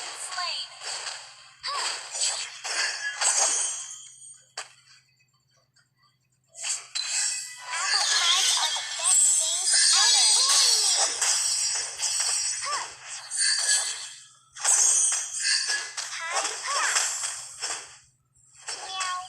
been slain. Apple pies are the best things ever. Meow.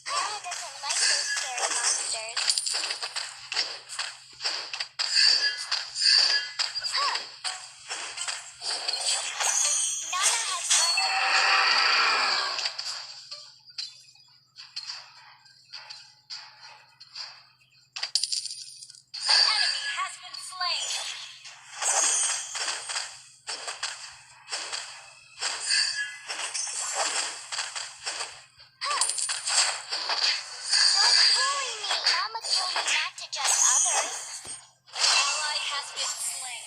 Nana doesn't like those scary monsters. Nana has learned to control her power. An enemy has been slain. Don't bully me. Mama told me not to judge others. An ally has been slain.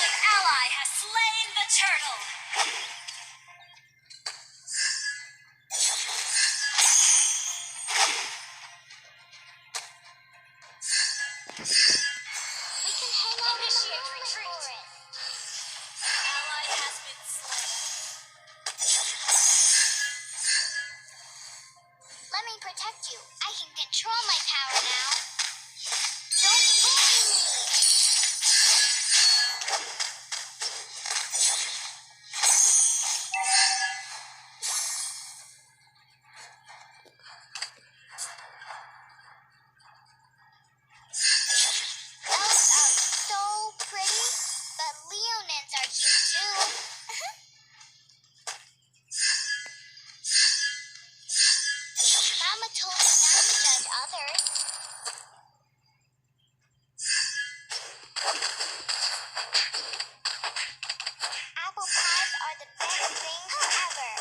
An ally has slain the turtle. We can hang out in the forest. An ally has been slain. Let me protect you. I can control my power now. Don't bully me. Elves are so pretty, but leonids are cute too. Mama told me not to judge others. Apple pies are the best things ever.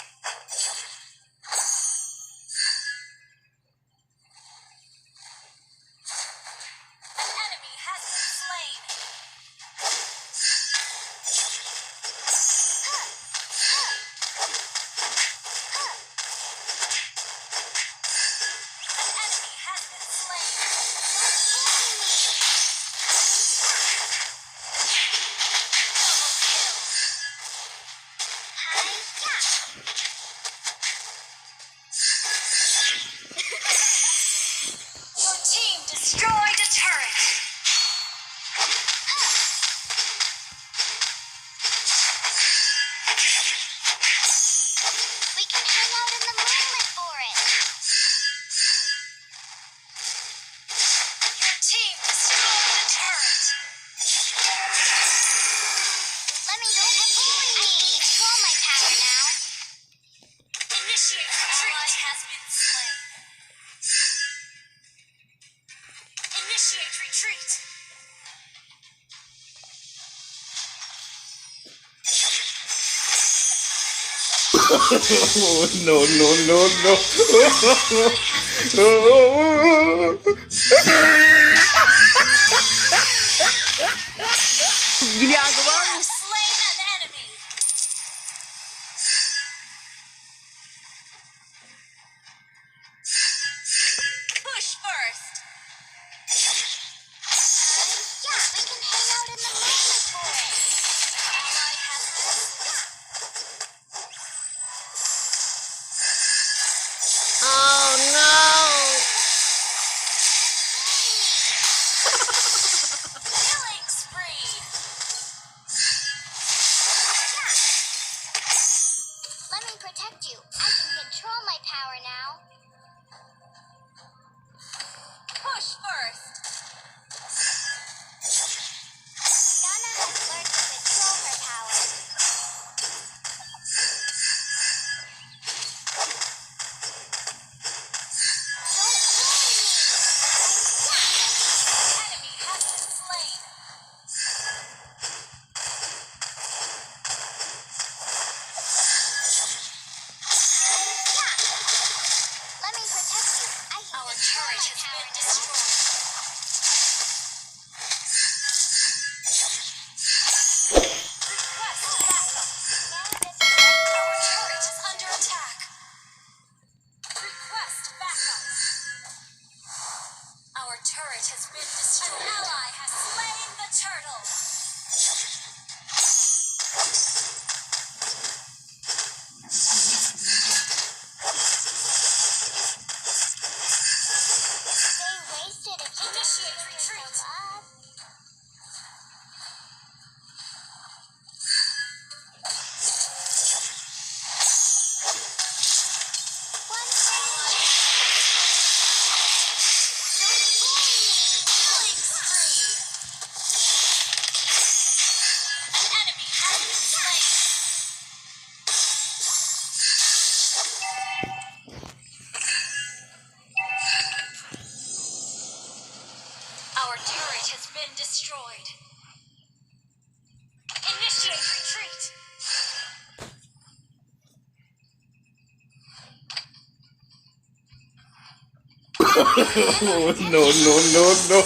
An enemy has been slain. An enemy has been slain. Double kill. Hi-ya. Your team destroyed a turret. We can hang out in the moonlit forest. Your team destroyed a turret. Let me protect you. I can control my power now. Initiate retreat. Ally has been slain. Initiate retreat. Oh, no, no, no, no. You have slain an enemy. Push first. Yeah, we can hang out in the moonlit forest. Ally has been slain. Oh no! Killing spree. Let me protect you. I can control my power now. Push first. Nana has learned to control her power. Don't bully me. Enemy has been slain. Let me protect you. I can control my power now. destroyed. Initiate retreat. Oh, no, no, no, no.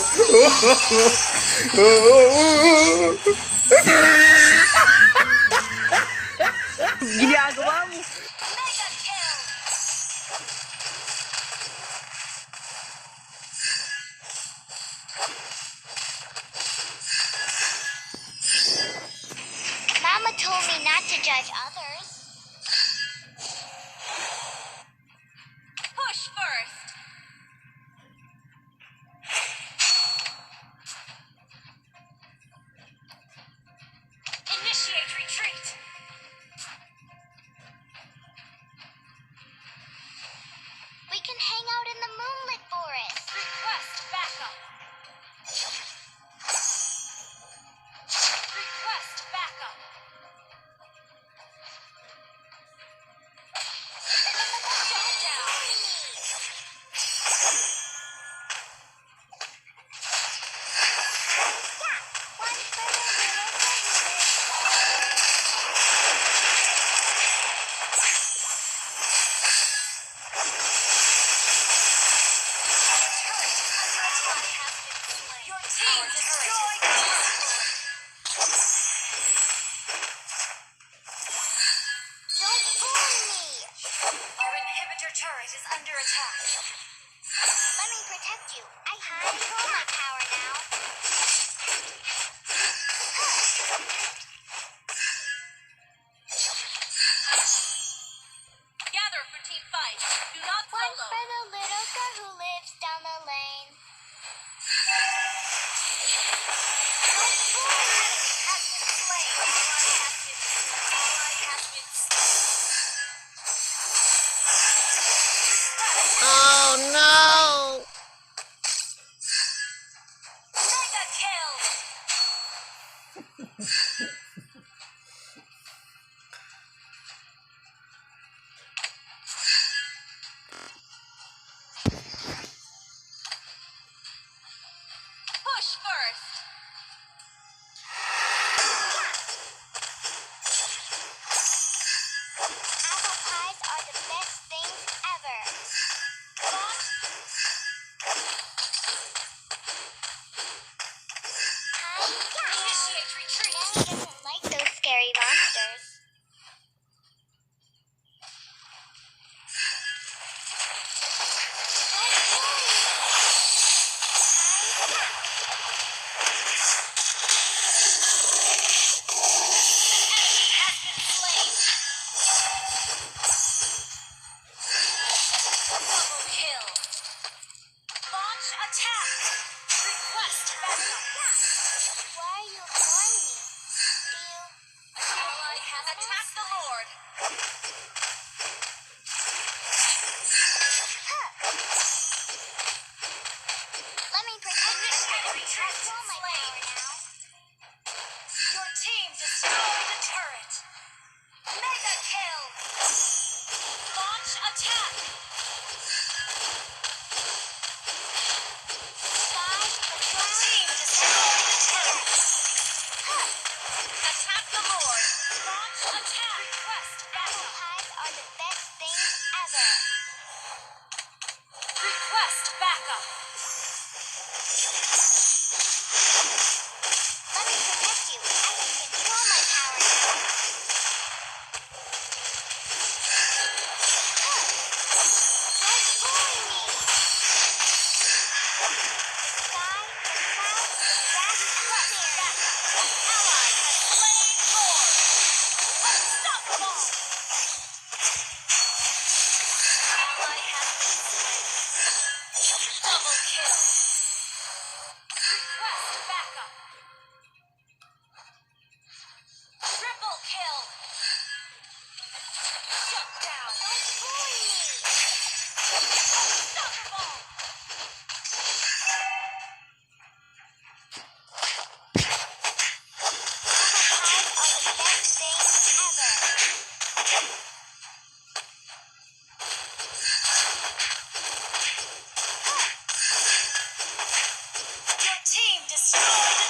Ginagawa mo. Mega kill. Mama told me not to judge others. Push first. Initiate retreat. We can hang out in the moonlit forest. Request backup. Request backup. Shut down. Your team destroyed the Don't fool me! Our inhibitor turret is under attack. Let me protect you. I can control my power now. Gather for team fight. Do not One solo. for the little girl who lives down the lane. Don't fool me! Has been slain. Ally has been slain. Oh no. Mega kill. Push first. Apple pies are the best things ever. Launch. Initiate retreat. Mommy doesn't like those scary monsters. Has been slain. Double kill. Launch attack. Request backup. Why are you ignoring me? Do you... Ally has attacked the Lord. Let me protect you. Initiate I retreat. control my power now. Your team destroyed the turret. Mega kill. Launch attack. Guys, Your team destroyed the turret. Attack the Lord. Launch attack. Request apple backup. pies are the best things ever. Request backup. Let me protect you. I can control my power now. Don't fool me. The sky, the clouds, the grass, and the berries. Ally has slain Lord. Unstoppable. Ally has been slain. Double kill. Request backup. Triple kill. Shut down. Don't fool me. Unstoppable. Apple pies are the best things ever. Your team destroyed the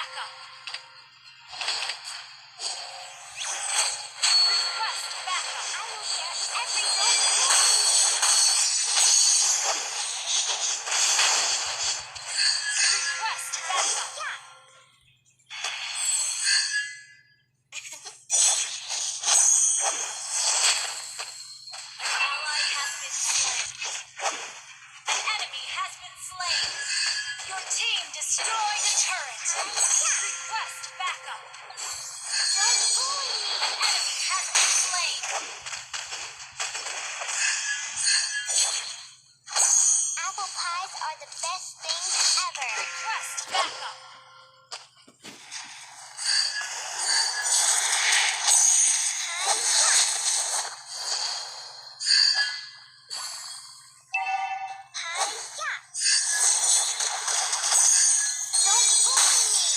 backup. Request backup. I will share everything. Request backup. Yeah. Ally has been slain. An enemy has been slain. Your team destroyed a turret. Request backup. Don't bully me. An enemy has been slain. Apple pies are the best things ever. Request backup. Hi-ya. Don't bully me.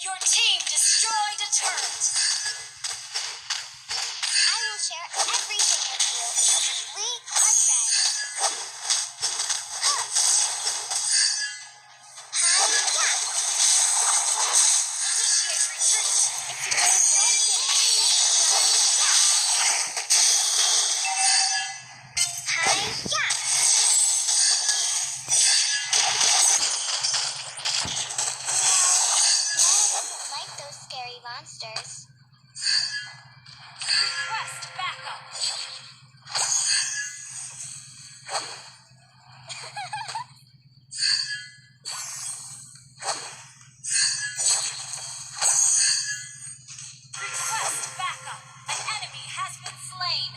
Your team destroyed a turret. I will share everything with you. We are friends. Hi-ya. Initiate retreat. It's a good don't get Hi-ya. Nana doesn't like those scary monsters. Request backup. Request backup. An enemy has been slain.